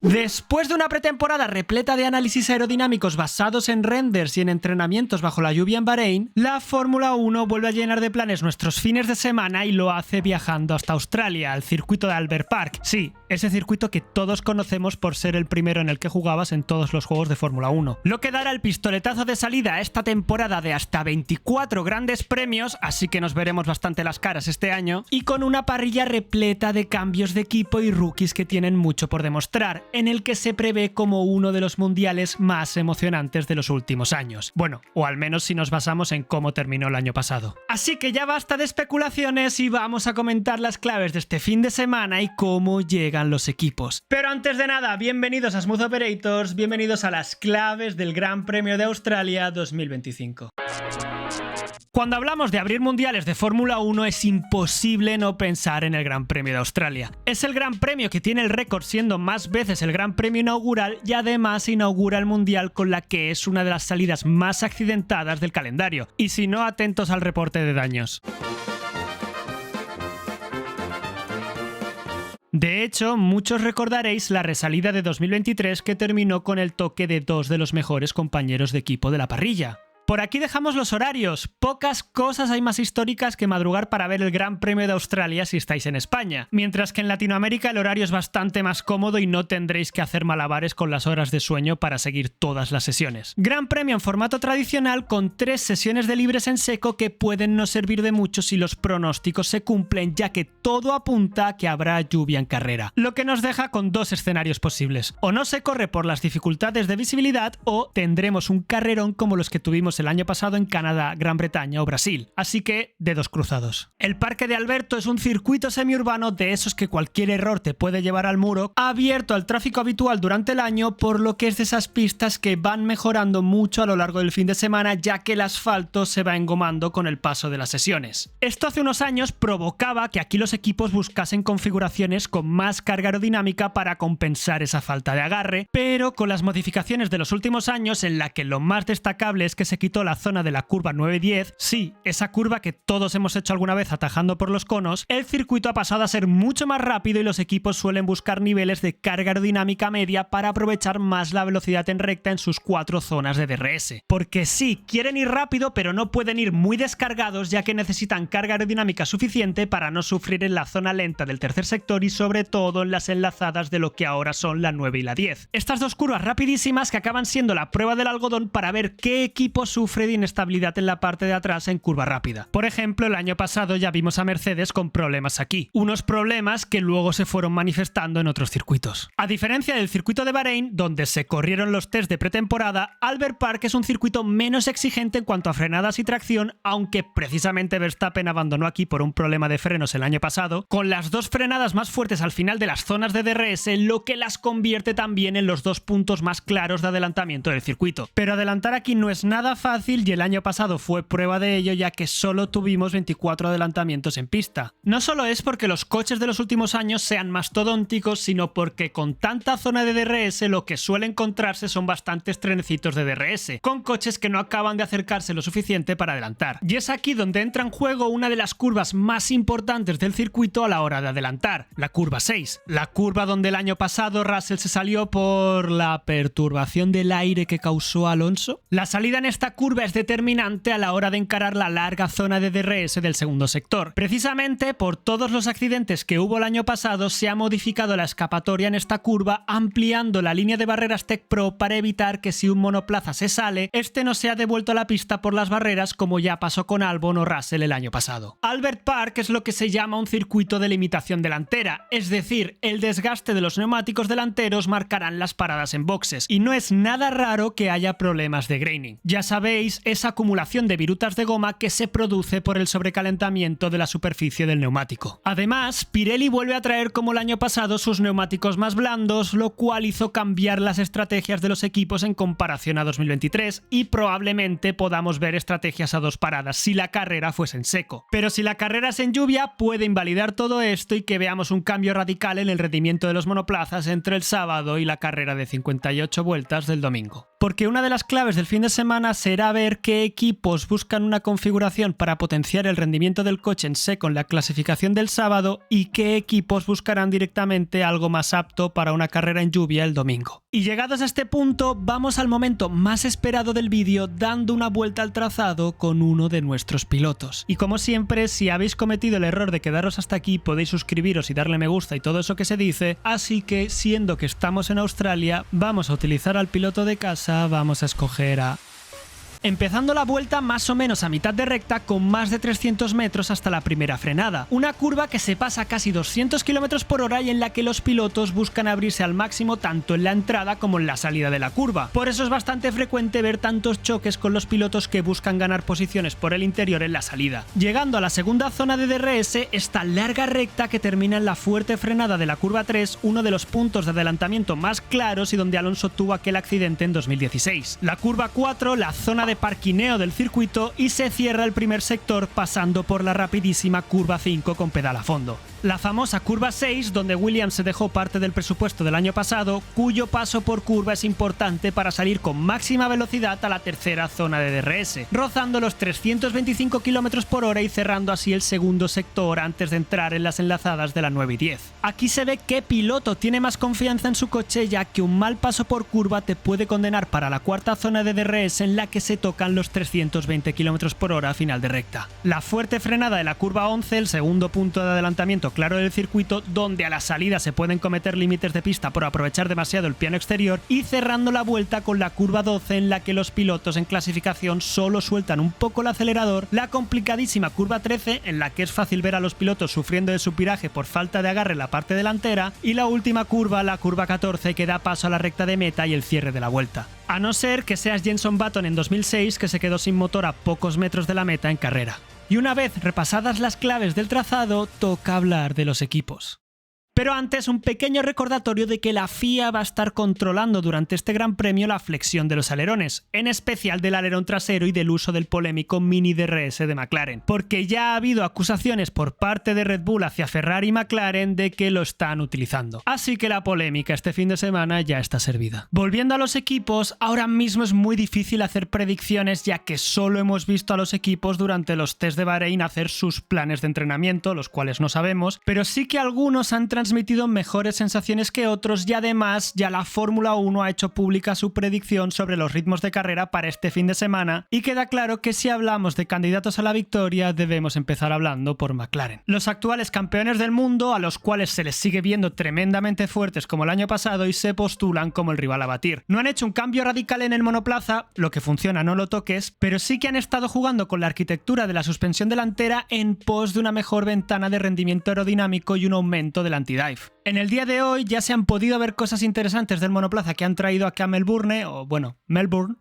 Después de una pretemporada repleta de análisis aerodinámicos basados en renders y en entrenamientos bajo la lluvia en Bahrein, la Fórmula 1 vuelve a llenar de planes nuestros fines de semana y lo hace viajando hasta Australia, al circuito de Albert Park. Sí, ese circuito que todos conocemos por ser el primero en el que jugabas en todos los juegos de Fórmula 1. Lo que dará el pistoletazo de salida a esta temporada de hasta 24 grandes premios, así que nos veremos bastante las caras este año, y con una parrilla repleta de cambios de equipo y rookies que tienen mucho por demostrar, en el que se prevé como uno de los mundiales más emocionantes de los últimos años. Bueno, o al menos si nos basamos en cómo terminó el año pasado. Así que ya basta de especulaciones y vamos a comentar las claves de este fin de semana y cómo llegan los equipos. Pero antes de nada, bienvenidos a Smooth Operators, bienvenidos a las claves del Gran Premio de Australia 2025. Cuando hablamos de abrir mundiales de Fórmula 1 es imposible no pensar en el Gran Premio de Australia. Es el Gran Premio que tiene el récord siendo más veces el Gran Premio inaugural y además inaugura el mundial con la que es una de las salidas más accidentadas del calendario. Y si no, atentos al reporte de daños. De hecho, muchos recordaréis la resalida de 2023 que terminó con el toque de dos de los mejores compañeros de equipo de la parrilla. Por aquí dejamos los horarios. Pocas cosas hay más históricas que madrugar para ver el Gran Premio de Australia si estáis en España. Mientras que en Latinoamérica el horario es bastante más cómodo y no tendréis que hacer malabares con las horas de sueño para seguir todas las sesiones. Gran Premio en formato tradicional con 3 sesiones de libres en seco que pueden no servir de mucho si los pronósticos se cumplen, ya que todo apunta a que habrá lluvia en carrera. Lo que nos deja con 2 escenarios posibles. O no se corre por las dificultades de visibilidad o tendremos un carrerón como los que tuvimos el año pasado en Canadá, Gran Bretaña o Brasil. Así que, dedos cruzados. El Parque de Alberto es un circuito semiurbano de esos que cualquier error te puede llevar al muro, abierto al tráfico habitual durante el año, por lo que es de esas pistas que van mejorando mucho a lo largo del fin de semana, ya que el asfalto se va engomando con el paso de las sesiones. Esto hace unos años provocaba que aquí los equipos buscasen configuraciones con más carga aerodinámica para compensar esa falta de agarre, pero con las modificaciones de los últimos años, en la que lo más destacable es que se quitó la zona de la curva 9-10, sí, esa curva que todos hemos hecho alguna vez atajando por los conos, el circuito ha pasado a ser mucho más rápido y los equipos suelen buscar niveles de carga aerodinámica media para aprovechar más la velocidad en recta en sus 4 zonas de DRS. Porque sí, quieren ir rápido, pero no pueden ir muy descargados, ya que necesitan carga aerodinámica suficiente para no sufrir en la zona lenta del tercer sector y sobre todo en las enlazadas de lo que ahora son la 9 y la 10. Estas 2 curvas rapidísimas que acaban siendo la prueba del algodón para ver qué equipo sufre de inestabilidad en la parte de atrás en curva rápida. Por ejemplo, el año pasado ya vimos a Mercedes con problemas aquí. Unos problemas que luego se fueron manifestando en otros circuitos. A diferencia del circuito de Bahrein, donde se corrieron los test de pretemporada, Albert Park es un circuito menos exigente en cuanto a frenadas y tracción, aunque precisamente Verstappen abandonó aquí por un problema de frenos el año pasado, con las 2 frenadas más fuertes al final de las zonas de DRS, lo que las convierte también en los 2 puntos más claros de adelantamiento del circuito. Pero adelantar aquí no es nada fácil y el año pasado fue prueba de ello, ya que solo tuvimos 24 adelantamientos en pista. No solo es porque los coches de los últimos años sean mastodónticos, sino porque con tanta zona de DRS lo que suele encontrarse son bastantes trenecitos de DRS, con coches que no acaban de acercarse lo suficiente para adelantar. Y es aquí donde entra en juego una de las curvas más importantes del circuito a la hora de adelantar, la curva 6. La curva donde el año pasado Russell se salió por la perturbación del aire que causó Alonso. La salida en esta curva es determinante a la hora de encarar la larga zona de DRS del segundo sector. Precisamente por todos los accidentes que hubo el año pasado se ha modificado la escapatoria en esta curva, ampliando la línea de barreras Tech Pro para evitar que si un monoplaza se sale, este no sea devuelto a la pista por las barreras como ya pasó con Albon o Russell el año pasado. Albert Park es lo que se llama un circuito de limitación delantera, es decir, el desgaste de los neumáticos delanteros marcarán las paradas en boxes, y no es nada raro que haya problemas de graining. Ya sabéis, esa acumulación de virutas de goma que se produce por el sobrecalentamiento de la superficie del neumático. Además, Pirelli vuelve a traer como el año pasado sus neumáticos más blandos, lo cual hizo cambiar las estrategias de los equipos en comparación a 2023 y probablemente podamos ver estrategias a 2 paradas si la carrera fuese en seco. Pero si la carrera es en lluvia, puede invalidar todo esto y que veamos un cambio radical en el rendimiento de los monoplazas entre el sábado y la carrera de 58 vueltas del domingo. Porque una de las claves del fin de semana se será ver qué equipos buscan una configuración para potenciar el rendimiento del coche en seco en la clasificación del sábado y qué equipos buscarán directamente algo más apto para una carrera en lluvia el domingo. Y llegados a este punto, vamos al momento más esperado del vídeo, dando una vuelta al trazado con uno de nuestros pilotos. Y como siempre, si habéis cometido el error de quedaros hasta aquí, podéis suscribiros y darle me gusta y todo eso que se dice, así que siendo que estamos en Australia, vamos a utilizar al piloto de casa, vamos a escoger a... Empezando la vuelta más o menos a mitad de recta con más de 300 metros hasta la primera frenada. Una curva que se pasa a casi 200 km por hora y en la que los pilotos buscan abrirse al máximo tanto en la entrada como en la salida de la curva. Por eso es bastante frecuente ver tantos choques con los pilotos que buscan ganar posiciones por el interior en la salida. Llegando a la segunda zona de DRS, esta larga recta que termina en la fuerte frenada de la curva 3, uno de los puntos de adelantamiento más claros y donde Alonso tuvo aquel accidente en 2016. La curva 4, la zona de parquineo del circuito y se cierra el primer sector pasando por la rapidísima curva 5 con pedal a fondo. La famosa curva 6, donde Williams se dejó parte del presupuesto del año pasado, cuyo paso por curva es importante para salir con máxima velocidad a la tercera zona de DRS, rozando los 325 km por hora y cerrando así el segundo sector antes de entrar en las enlazadas de la 9 y 10. Aquí se ve qué piloto tiene más confianza en su coche, ya que un mal paso por curva te puede condenar para la cuarta zona de DRS en la que se tocan los 320 km por hora a final de recta. La fuerte frenada de la curva 11, el segundo punto de adelantamiento claro del circuito, donde a la salida se pueden cometer límites de pista por aprovechar demasiado el piano exterior, y cerrando la vuelta con la curva 12 en la que los pilotos en clasificación solo sueltan un poco el acelerador, la complicadísima curva 13 en la que es fácil ver a los pilotos sufriendo de supiraje por falta de agarre en la parte delantera, y la última curva, la curva 14, que da paso a la recta de meta y el cierre de la vuelta. A no ser que seas Jenson Button en 2006, que se quedó sin motor a pocos metros de la meta en carrera. Y una vez repasadas las claves del trazado, toca hablar de los equipos. Pero antes, un pequeño recordatorio de que la FIA va a estar controlando durante este Gran Premio la flexión de los alerones, en especial del alerón trasero y del uso del polémico mini DRS de McLaren, porque ya ha habido acusaciones por parte de Red Bull hacia Ferrari y McLaren de que lo están utilizando. Así que la polémica este fin de semana ya está servida. Volviendo a los equipos, ahora mismo es muy difícil hacer predicciones, ya que solo hemos visto a los equipos durante los test de Bahrein hacer sus planes de entrenamiento, los cuales no sabemos, pero sí que algunos han transmitido mejores sensaciones que otros, y además ya la Fórmula 1 ha hecho pública su predicción sobre los ritmos de carrera para este fin de semana, y queda claro que si hablamos de candidatos a la victoria debemos empezar hablando por McLaren. Los actuales campeones del mundo, a los cuales se les sigue viendo tremendamente fuertes como el año pasado y se postulan como el rival a batir. No han hecho un cambio radical en el monoplaza, lo que funciona no lo toques, pero sí que han estado jugando con la arquitectura de la suspensión delantera en pos de una mejor ventana de rendimiento aerodinámico y un aumento del antidive. En el día de hoy ya se han podido ver cosas interesantes del monoplaza que han traído aquí a Melbourne,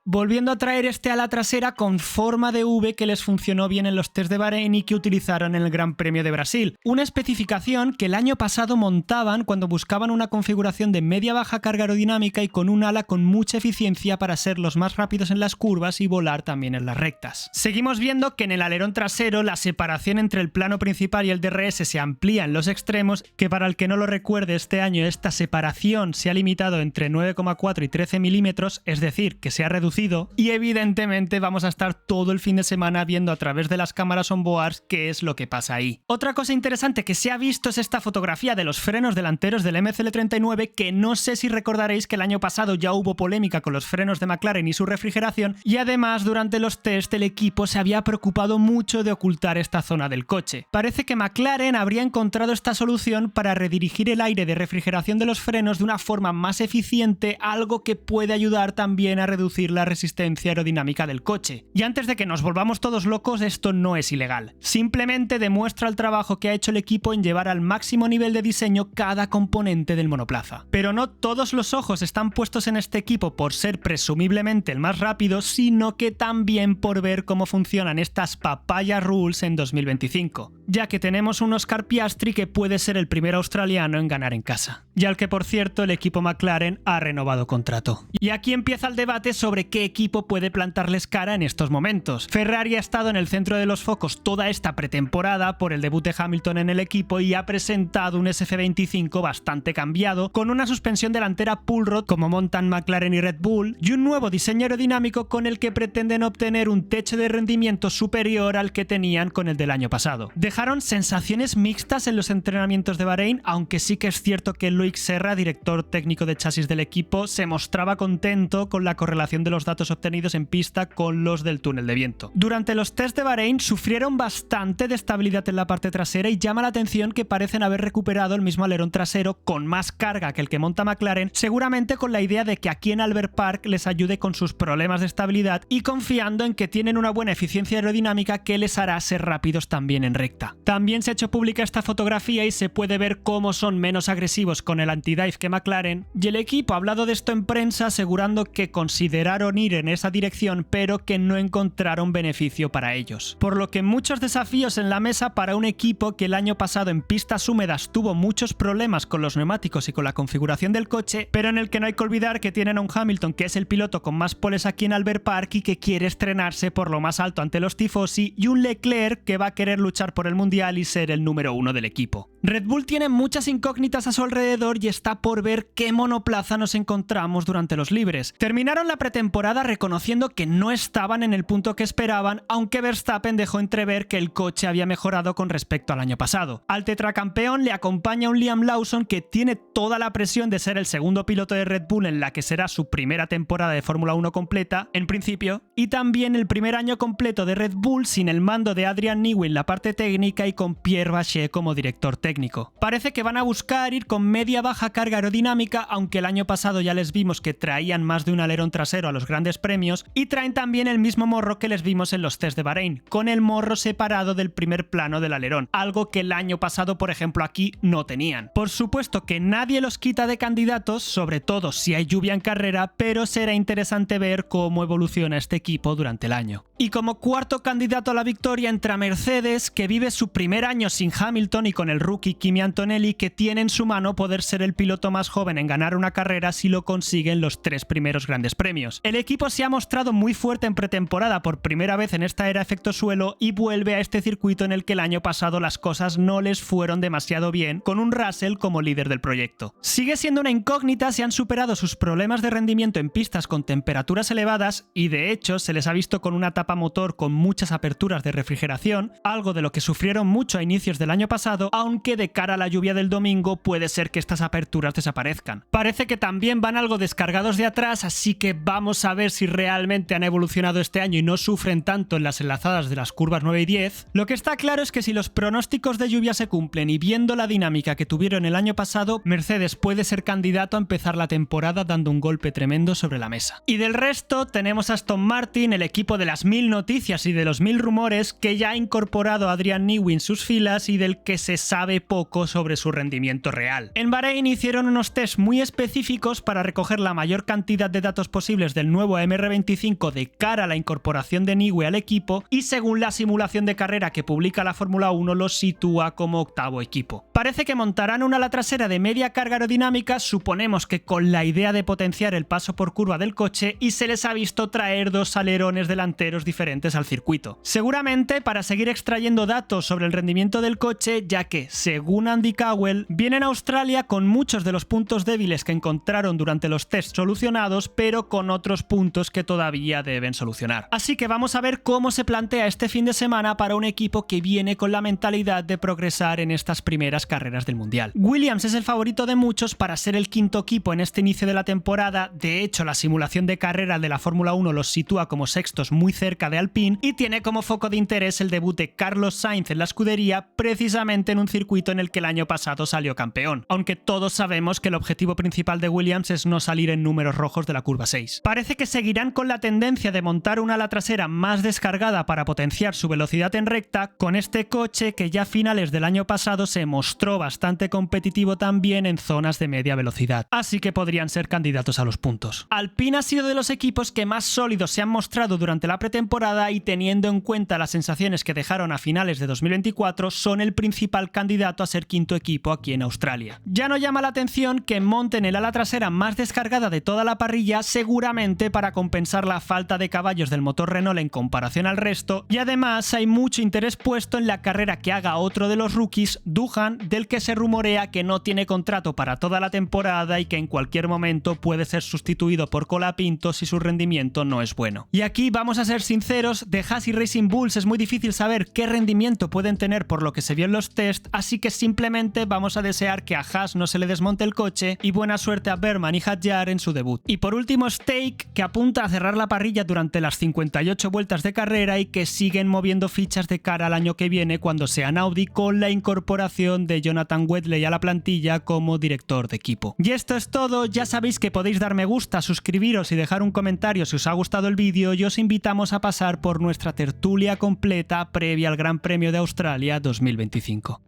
volviendo a traer este ala trasera con forma de V que les funcionó bien en los test de Bahrein y que utilizaron en el Gran Premio de Brasil. Una especificación que el año pasado montaban cuando buscaban una configuración de media-baja carga aerodinámica y con un ala con mucha eficiencia para ser los más rápidos en las curvas y volar también en las rectas. Seguimos viendo que en el alerón trasero la separación entre el plano principal y el DRS se amplía en los extremos, que para el que no lo recuerde, este año esta separación se ha limitado entre 9,4 y 13 milímetros, es decir, que se ha reducido, y evidentemente vamos a estar todo el fin de semana viendo a través de las cámaras onboards qué es lo que pasa ahí. Otra cosa interesante que se ha visto es esta fotografía de los frenos delanteros del MCL39, que no sé si recordaréis que el año pasado ya hubo polémica con los frenos de McLaren y su refrigeración, y además durante los test el equipo se había preocupado mucho de ocultar esta zona del coche. Parece que McLaren habría encontrado esta solución para redirigir el aire de refrigeración de los frenos de una forma más eficiente, algo que puede ayudar también a reducir la resistencia aerodinámica del coche. Y antes de que nos volvamos todos locos, esto no es ilegal. Simplemente demuestra el trabajo que ha hecho el equipo en llevar al máximo nivel de diseño cada componente del monoplaza. Pero no todos los ojos están puestos en este equipo por ser presumiblemente el más rápido, sino que también por ver cómo funcionan estas papaya rules en 2025. ya que tenemos un Oscar Piastri que puede ser el primer australiano en ganar en casa, y al que por cierto el equipo McLaren ha renovado contrato. Y aquí empieza el debate sobre qué equipo puede plantarles cara en estos momentos. Ferrari ha estado en el centro de los focos toda esta pretemporada por el debut de Hamilton en el equipo y ha presentado un SF25 bastante cambiado, con una suspensión delantera pull rod como montan McLaren y Red Bull, y un nuevo diseño aerodinámico con el que pretenden obtener un techo de rendimiento superior al que tenían con el del año pasado. Dejaron sensaciones mixtas en los entrenamientos de Bahrein, aunque sí que es cierto que Loic Serra, director técnico de chasis del equipo, se mostraba contento con la correlación de los datos obtenidos en pista con los del túnel de viento. Durante los test de Bahrein sufrieron bastante de estabilidad en la parte trasera y llama la atención que parecen haber recuperado el mismo alerón trasero con más carga que el que monta McLaren, seguramente con la idea de que aquí en Albert Park les ayude con sus problemas de estabilidad y confiando en que tienen una buena eficiencia aerodinámica que les hará ser rápidos también en recta. También se ha hecho pública esta fotografía y se puede ver cómo son menos agresivos con el anti-dive que McLaren, y el equipo ha hablado de esto en prensa asegurando que consideraron ir en esa dirección pero que no encontraron beneficio para ellos. Por lo que muchos desafíos en la mesa para un equipo que el año pasado en pistas húmedas tuvo muchos problemas con los neumáticos y con la configuración del coche, pero en el que no hay que olvidar que tienen a un Hamilton que es el piloto con más poles aquí en Albert Park y que quiere estrenarse por lo más alto ante los tifosi, y un Leclerc que va a querer luchar por el mundial y ser el número 1 del equipo. Red Bull tiene muchas incógnitas a su alrededor y está por ver qué monoplaza nos encontramos durante los libres. Terminaron la pretemporada reconociendo que no estaban en el punto que esperaban, aunque Verstappen dejó entrever que el coche había mejorado con respecto al año pasado. Al tetracampeón le acompaña un Liam Lawson que tiene toda la presión de ser el segundo piloto de Red Bull en la que será su primera temporada de Fórmula 1 completa, en principio, y también el primer año completo de Red Bull sin el mando de Adrian Newey en la parte técnica y con Pierre Bache como director técnico. Parece que van a buscar ir con media-baja carga aerodinámica, aunque el año pasado ya les vimos que traían más de un alerón trasero a los grandes premios, y traen también el mismo morro que les vimos en los test de Bahrein, con el morro separado del primer plano del alerón, algo que el año pasado, por ejemplo, aquí no tenían. Por supuesto que nadie los quita de candidatos, sobre todo si hay lluvia en carrera, pero será interesante ver cómo evoluciona este equipo durante el año. Y como cuarto candidato a la victoria entra Mercedes, que vive su primer año sin Hamilton y con el rookie Kimi Antonelli, que tiene en su mano poder ser el piloto más joven en ganar una carrera si lo consiguen los 3 primeros grandes premios. El equipo se ha mostrado muy fuerte en pretemporada por primera vez en esta era efecto suelo y vuelve a este circuito en el que el año pasado las cosas no les fueron demasiado bien, con un Russell como líder del proyecto. Sigue siendo una incógnita si han superado sus problemas de rendimiento en pistas con temperaturas elevadas y de hecho se les ha visto con una tapa motor con muchas aperturas de refrigeración, algo de lo que sufrieron mucho a inicios del año pasado, aunque de cara a la lluvia del domingo puede ser que estas aperturas desaparezcan. Parece que también van algo descargados de atrás, así que vamos a ver si realmente han evolucionado este año y no sufren tanto en las enlazadas de las curvas 9 y 10. Lo que está claro es que si los pronósticos de lluvia se cumplen y viendo la dinámica que tuvieron el año pasado, Mercedes puede ser candidato a empezar la temporada dando un golpe tremendo sobre la mesa. Y del resto tenemos a Aston Martin, el equipo de las 1000 noticias y de los 1000 rumores, que ya ha incorporado a Adrian Newey en sus filas y del que se sabe poco sobre su rendimiento real. En Bahrein hicieron unos tests muy específicos para recoger la mayor cantidad de datos posibles del nuevo MR25 de cara a la incorporación de Newey al equipo, y según la simulación de carrera que publica la Fórmula 1 los sitúa como octavo equipo. Parece que montarán una ala trasera de media carga aerodinámica, suponemos que con la idea de potenciar el paso por curva del coche, y se les ha visto traer 2 alerones delanteros diferentes al circuito. Seguramente para seguir extrayendo datos sobre el rendimiento del coche, ya que, según Andy Cowell, vienen a Australia con muchos de los puntos débiles que encontraron durante los tests solucionados, pero con otros puntos que todavía deben solucionar. Así que vamos a ver cómo se plantea este fin de semana para un equipo que viene con la mentalidad de progresar en estas primeras carreras del Mundial. Williams es el favorito de muchos para ser el quinto equipo en este inicio de la temporada. De hecho, la simulación de carrera de la Fórmula 1 los sitúa como sextos muy cerca de Alpine y tiene como foco de interés el debut de Carlos Sainz en la escudería, precisamente en un circuito en el que el año pasado salió campeón, aunque todos sabemos que el objetivo principal de Williams es no salir en números rojos de la curva 6. Parece que seguirán con la tendencia de montar una ala trasera más descargada para potenciar su velocidad en recta, con este coche que ya a finales del año pasado se mostró bastante competitivo también en zonas de media velocidad, así que podrían ser candidatos a los puntos. Alpine ha sido de los equipos que más sólidos se han mostrado durante la pretemporada, temporada y teniendo en cuenta las sensaciones que dejaron a finales de 2024, son el principal candidato a ser quinto equipo aquí en Australia. Ya no llama la atención que monten el ala trasera más descargada de toda la parrilla, seguramente para compensar la falta de caballos del motor Renault en comparación al resto, y además hay mucho interés puesto en la carrera que haga otro de los rookies, Doohan, del que se rumorea que no tiene contrato para toda la temporada y que en cualquier momento puede ser sustituido por Colapinto si su rendimiento no es bueno. Y aquí vamos a ser sinceros, de Haas y Racing Bulls es muy difícil saber qué rendimiento pueden tener por lo que se vio en los test, así que simplemente vamos a desear que a Haas no se le desmonte el coche y buena suerte a Berman y Hadjar en su debut. Y por último, Stake, que apunta a cerrar la parrilla durante las 58 vueltas de carrera y que siguen moviendo fichas de cara al año que viene cuando sean Audi, con la incorporación de Jonathan Wedley a la plantilla como director de equipo. Y esto es todo, ya sabéis que podéis dar me gusta, suscribiros y dejar un comentario si os ha gustado el vídeo, y os invitamos a pasar por nuestra tertulia completa previa al Gran Premio de Australia 2025.